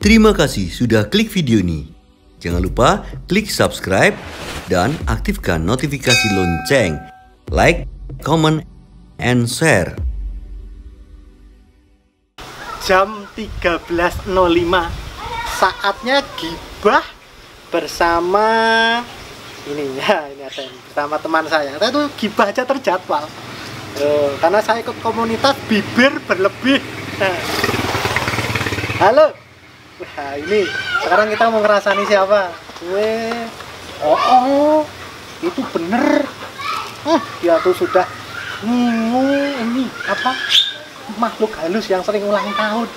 Terima kasih sudah klik video ini. Jangan lupa klik subscribe dan aktifkan notifikasi lonceng. Like, comment, and share. Jam 13.05, saatnya gibah bersama ini ada bersama teman saya. Saya tuh gibah aja terjadwal karena saya ikut komunitas bibir berlebih. Halo, wah ini sekarang kita mau ngerasani siapa? Itu bener. Dia tuh sudah ini apa? Makhluk halus yang sering ulang tahun.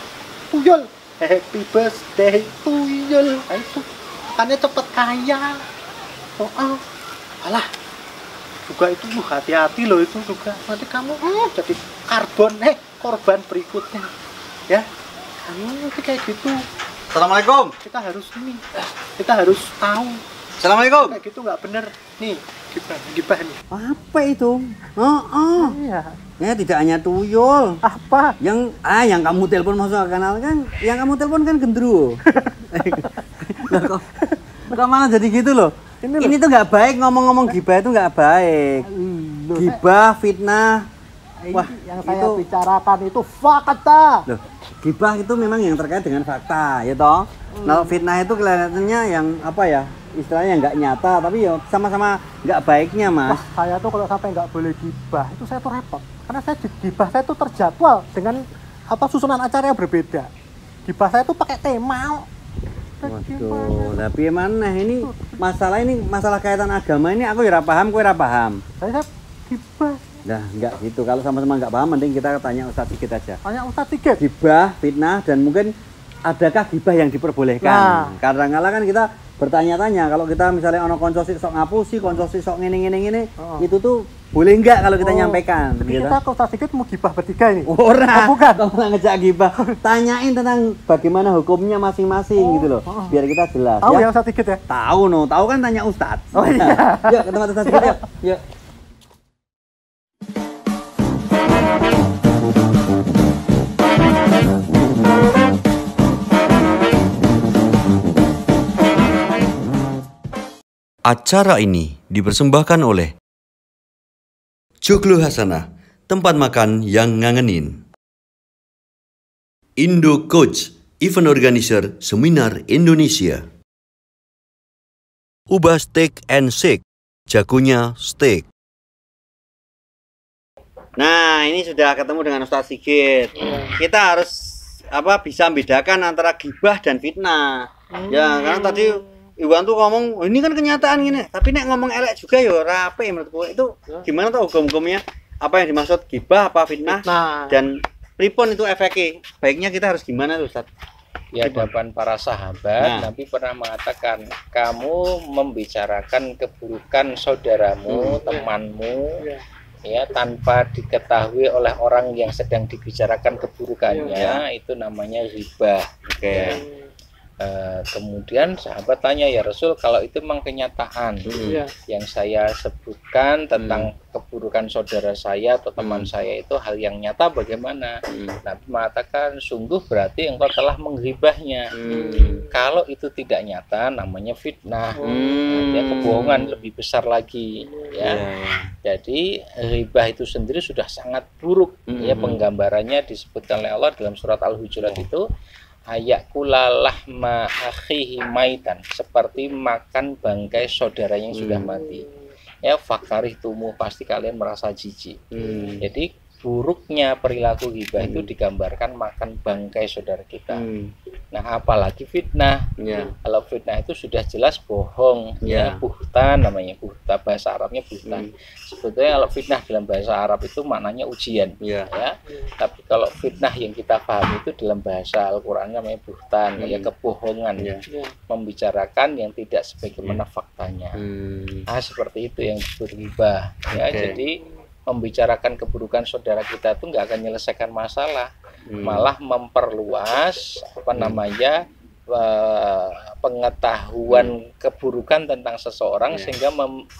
Tuyul, happy birthday Tuyul. Nah, itu makanya cepet kaya. Alah, juga itu hati-hati loh, itu juga nanti kamu jadi korban berikutnya ya. Nanti kayak gitu. Assalamualaikum. Kita harus tahu. Assalamualaikum. Kayak gitu nggak bener nih. Gibah nih. Apa itu? Iya. Ya tidak hanya tuyul. Apa? Yang kamu telepon masuk ke kanal kan? Yang kamu telepon kan gendruwo. Loh, kok malah jadi gitu loh? Ini tuh nggak baik, ngomong-ngomong gibah itu nggak baik. Gibah, fitnah. Wah, yang saya bicarakan itu fakta. Loh, gibah itu memang yang terkait dengan fakta, ya toh. Kalau fitnah itu kelihatannya yang apa ya? Istilahnya nggak nyata, tapi ya sama-sama nggak baiknya, Mas. Wah, saya tuh kalau sampai nggak boleh gibah, itu saya tuh repot. Karena saya gibah saya tuh terjadwal dengan susunan acara yang berbeda. Gibah saya tuh pakai tema. Waduh, tapi mana ini masalah kaitan agama ini aku ya paham, kowe ora paham. Saya gibah. Nah, enggak gitu. Kalau sama-sama nggak paham, mending kita tanya Ustadz Sigit aja. Tanya Ustadz Sigit. Gibah, fitnah, dan mungkin adakah gibah yang diperbolehkan? Nah. Kadang-kadang kan kita bertanya-tanya, kalau kita misalnya ono konco sik sok ngapusi, konco sik sok ngene, itu tuh boleh nggak kalau kita nyampaikan? Jadi gitu? kita ke Ustadz Sigit mau gibah bertiga ini? Ora, bukan. Kamu ngejak gibah. Tanyain tentang bagaimana hukumnya masing-masing gitu loh, biar kita jelas. Tahu ya Ustadz Sigit ya? Tahu tahu kan tanya Ustadz. Oh iya. Yuk ke tempat Ustadz Sigit yuk. Yuk. Acara ini dipersembahkan oleh Joglo Hasanah, tempat makan yang ngangenin. Indo Coach, event organizer seminar Indonesia. Ubah Steak and Shake, jagonya steak. Nah, ini sudah ketemu dengan Ustadz Sigit. Kita harus bisa membedakan antara gibah dan fitnah. Ya, karena tadi Iwan tuh ngomong, ini kan kenyataan gini, tapi nek ngomong elek juga ya rapi menurutku. Itu gimana tuh hukum-hukumnya? Apa yang dimaksud gibah, apa fitnah? Dan pripun itu efeknya? Baiknya kita harus gimana tuh, Ustaz? Di hadapan para sahabat, Nabi pernah mengatakan, kamu membicarakan keburukan saudaramu, temanmu, ya tanpa diketahui oleh orang yang sedang dibicarakan keburukannya, itu namanya ghibah. Kemudian sahabat tanya, ya Rasul, kalau itu memang kenyataan yang saya sebutkan tentang keburukan saudara saya atau teman saya itu hal yang nyata, bagaimana? Nabi mengatakan, sungguh berarti engkau telah menghibahnya. Kalau itu tidak nyata, namanya fitnah. Ya, kebohongan lebih besar lagi, ya. Jadi ghibah itu sendiri sudah sangat buruk. Ya, penggambarannya disebutkan oleh Allah dalam surat Al-Hujurat itu, ayakulalah ma'akhihi maitan, seperti makan bangkai saudara yang sudah mati. Ya, fakarih tumuh, pasti kalian merasa jijik. Jadi buruknya perilaku ghibah itu digambarkan makan bangkai saudara kita. Nah, apalagi fitnah. Kalau fitnah itu sudah jelas bohong, ya, buhtan namanya, buhtan, bahasa Arabnya buhtan. Sebetulnya kalau fitnah dalam bahasa Arab itu maknanya ujian, ya. Tapi kalau fitnah yang kita pahami itu dalam bahasa Al-Qur'an namanya buhtan, ya, kebohongan, membicarakan yang tidak sebagaimana faktanya. Seperti itu yang disebut ghibah, ya. Jadi membicarakan keburukan saudara kita itu nggak akan menyelesaikan masalah, malah memperluas pengetahuan keburukan tentang seseorang, sehingga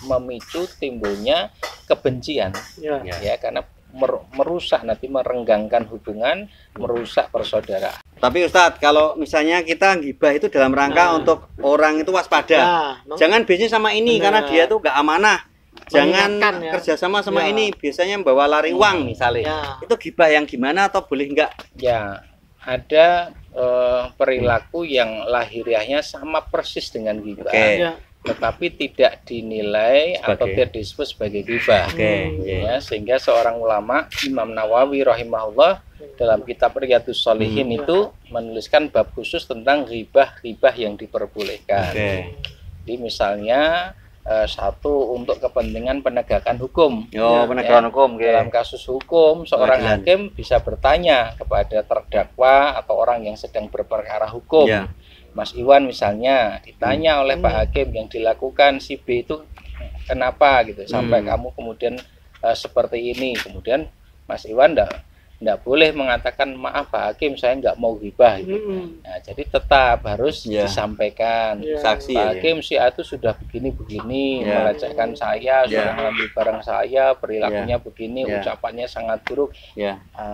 memicu timbulnya kebencian, ya, karena merusak, nanti merenggangkan hubungan, merusak persaudaraan. Tapi Ustadz, kalau misalnya kita gibah itu dalam rangka untuk orang itu waspada. Jangan bisnis sama ini karena dia tuh gak amanah. Jangan kerjasama sama ini, biasanya membawa lari uang misalnya. Itu gibah yang gimana atau boleh enggak? Ya, ada perilaku yang lahiriahnya sama persis dengan gibah. Tetapi tidak dinilai atau tidak disebut sebagai gibah. Ya, sehingga seorang ulama, Imam Nawawi rahimahullah, dalam kitab Riyadhus Shalihin itu menuliskan bab khusus tentang ghibah yang diperbolehkan. Jadi misalnya satu untuk kepentingan penegakan hukum. Penegakan hukum. Dalam kasus hukum, seorang hakim bisa bertanya kepada terdakwa atau orang yang sedang berperkara hukum. Mas Iwan misalnya ditanya oleh Pak Hakim yang dilakukan si B itu kenapa gitu sampai kamu kemudian seperti ini. Kemudian Mas Iwan enggak boleh mengatakan maaf Pak Hakim saya nggak mau ghibah gitu. Nah, jadi tetap harus disampaikan saksi Pak Hakim si A itu sudah begini-begini melecehkan saya, sudah mengambil barang saya, perilakunya begini, ucapannya sangat buruk.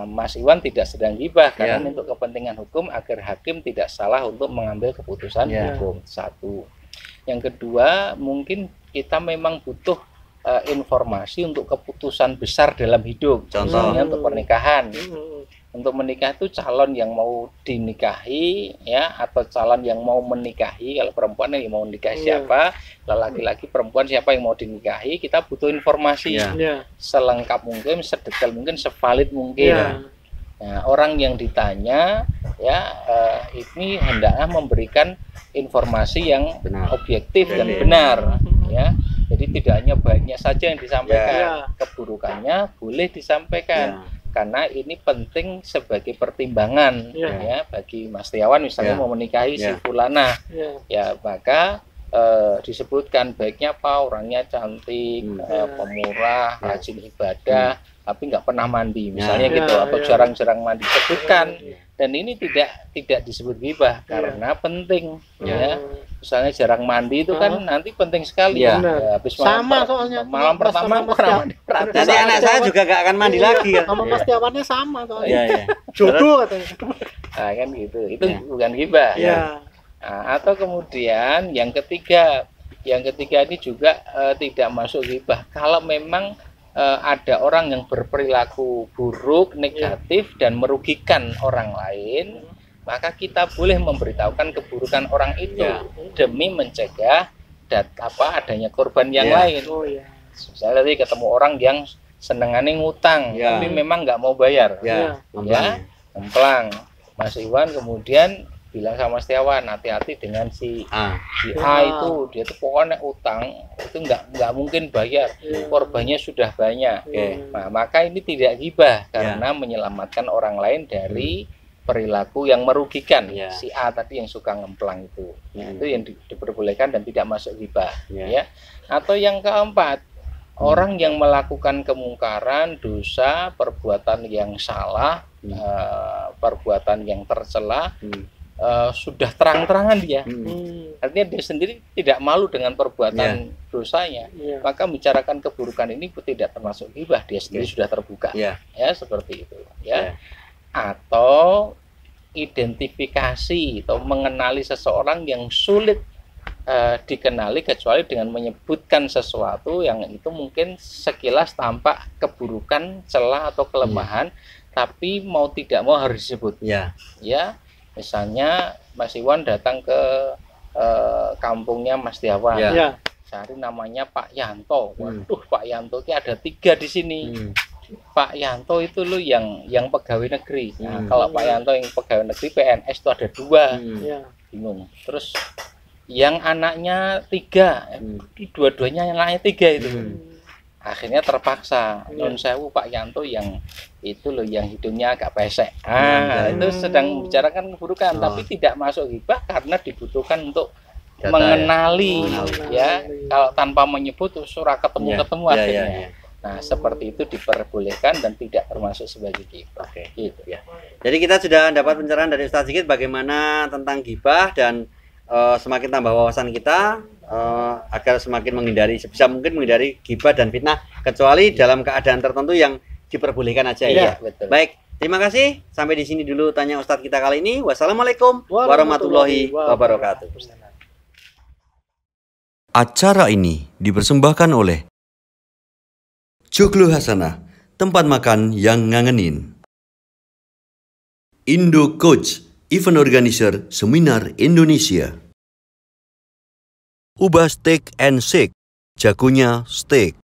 Mas Iwan tidak sedang ghibah karena untuk kepentingan hukum agar hakim tidak salah untuk mengambil keputusan hukum. Satu. Yang kedua, mungkin kita memang butuh informasi untuk keputusan besar dalam hidup, contohnya untuk pernikahan. Untuk menikah itu calon yang mau dinikahi ya atau calon yang mau menikahi, kalau perempuan yang mau nikahi siapa, laki-laki perempuan siapa yang mau dinikahi, kita butuh informasi selengkap mungkin, sedetail mungkin, sevalid mungkin. Nah, orang yang ditanya ini hendaknya memberikan informasi yang objektif dan benar ya. Jadi tidak hanya baiknya saja yang disampaikan, keburukannya boleh disampaikan karena ini penting sebagai pertimbangan ya bagi Mas Tiawan misalnya mau menikahi si fulana ya maka disebutkan baiknya apa, orangnya cantik, pemurah, rajin ibadah, tapi nggak pernah mandi misalnya gitu atau jarang-jarang mandi, sebutkan. Dan ini tidak disebut ghibah karena penting ya. Misalnya jarang mandi itu kan nanti penting sekali habis malam pertama pernah mandi. Jadi anak saya juga gak akan mandi lagi kan. Sama Mas Tiawannya sama soalnya. Jodoh katanya. Nah kan gitu. Itu bukan ghibah. Nah, atau kemudian yang ketiga ini juga tidak masuk ghibah kalau memang ada orang yang berperilaku buruk, negatif dan merugikan orang lain, maka kita boleh memberitahukan keburukan orang itu demi mencegah adanya korban yang lain. Misalnya tadi ketemu orang yang senengannya ngutang, tapi memang nggak mau bayar, ngemplang. Mas Iwan kemudian bilang sama Setiawan, hati-hati dengan si A itu, dia tuh pokoknya utang itu nggak mungkin bayar, korbannya sudah banyak. Nah, maka ini tidak ghibah karena menyelamatkan orang lain dari perilaku yang merugikan si A tadi yang suka ngemplang itu. Itu yang diperbolehkan dan tidak masuk ghibah. Atau yang keempat, orang yang melakukan kemungkaran, dosa, perbuatan yang salah, perbuatan yang tercela, sudah terang-terangan dia, artinya dia sendiri tidak malu dengan perbuatan dosanya, maka membicarakan keburukan ini tidak termasuk ghibah, dia sendiri sudah terbuka, ya seperti itu, Atau identifikasi atau mengenali seseorang yang sulit dikenali kecuali dengan menyebutkan sesuatu yang itu mungkin sekilas tampak keburukan, celah atau kelemahan, tapi mau tidak mau harus disebut, Misalnya Mas Iwan datang ke kampungnya Mas Tiawan, cari namanya Pak Yanto. Waduh, Pak Yanto ini ada 3 di sini. Pak Yanto itu loh yang pegawai negeri. Nah, kalau Pak Yanto yang pegawai negeri PNS itu ada 2. Bingung. Terus yang anaknya 3, dua-duanya yang anaknya 3 itu. Akhirnya terpaksa non sewu Pak Yanto yang itu loh yang hidungnya agak pesek. Itu sedang membicarakan keburukan, tapi tidak masuk ghibah karena dibutuhkan untuk mengenali Kalau tanpa menyebut surah ketemu akhirnya. Nah, seperti itu diperbolehkan dan tidak termasuk sebagai ghibah. Gitu ya. Jadi kita sudah dapat pencerahan dari Ustaz Sigit bagaimana tentang ghibah dan semakin tambah wawasan kita agar semakin menghindari, sebisa mungkin menghindari ghibah dan fitnah kecuali dalam keadaan tertentu yang diperbolehkan aja. Betul. Baik, Terima kasih. Sampai di sini dulu tanya Ustadz kita kali ini. Wassalamualaikum warahmatullahi wabarakatuh. Acara ini dipersembahkan oleh Joglo Hasanah, tempat makan yang ngangenin. Indo Coach, event organizer seminar Indonesia. Ubah Steak and Shake, jagonya steak.